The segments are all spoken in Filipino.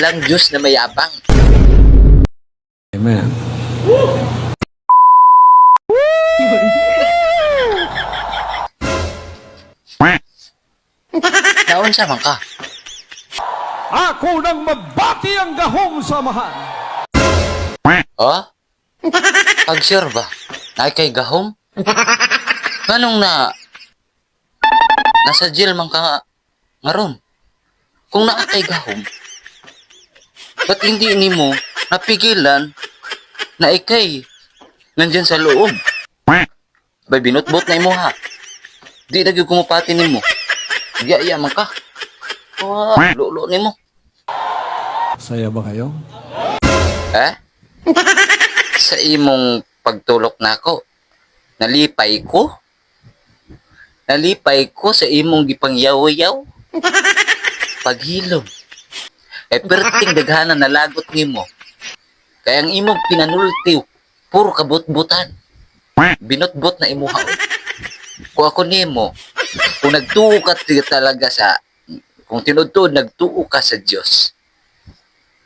Walang Diyos na mayabang. Amen. Naunsa man ka? Ako nang magbati ang gahom samahan. Oh? Pag-sure ba? Ay kay gahom? Ganong nasa jail man ka ngaron? Kung naa kay gahom, ba't hindi ni mo napigilan na ikay nandyan sa loob? Bay, binutbot na imo ha. Di na gyud kumupati ni mo. Iya man ka. Oh, lulo ni mo. Saya ba kayo? Eh? Sa imong pagtulok nako, nalipay ko? Nalipay ko sa imong gipangyaw-yaw? Paghilom. Perting daghanan na lagot nimo. Kaya ang imong pinanultiw, puro kabut-butan. Binutbot na imo haon. Kung ako nimo, kung nagtuo ka talaga sa, kung tinudtod nagtuo ka sa Diyos,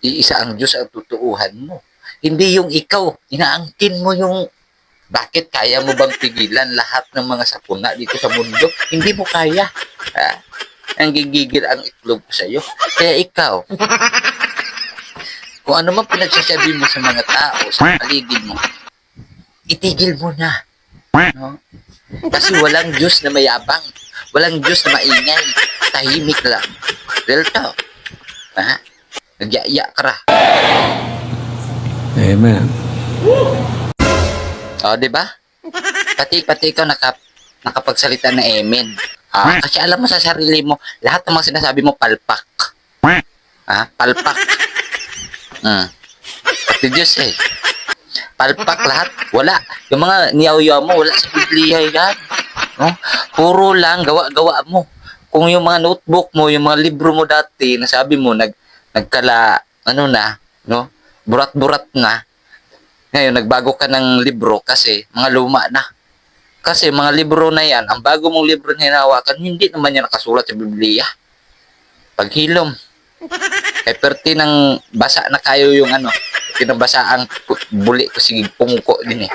iisa ang Diyos ang tutuuhan mo. Hindi yung ikaw, inaangkin mo yung, bakit kaya mo bang pigilan lahat ng mga sakuna dito sa mundo? Hindi mo kaya. Ang gigigil ang itlog ko sa iyo. Kaya ikaw, kung ano man pinagsasabi mo sa mga tao, sa paligid mo, itigil mo na. No? Kasi walang Diyos na mayabang. Walang Diyos na maingay. Tahimik lang. Real talk. Nagyaya ka ra. Amen. O, di ba? Pati ikaw nakapagsalita na amen. Kasi alam mo sa sarili mo, lahat ng mga sinasabi mo, palpak. Palpak. Pati Diyos eh. Palpak lahat. Wala. Yung mga niyaw-yaw mo, wala sa Biblia yan. No? Puro lang, gawa-gawa mo. Kung yung mga notebook mo, yung mga libro mo dati, nasabi mo, nagkala, no? Burat-burat na. Ngayon, nagbago ka ng libro kasi mga luma na. Kasi mga libro na yan, ang bago mong libro na hinahawakan, hindi naman yan nakasulat sa Biblia. Paghilom. Perti ng basa na kayo yung pinabasa ang buli ko sige pumuko din eh.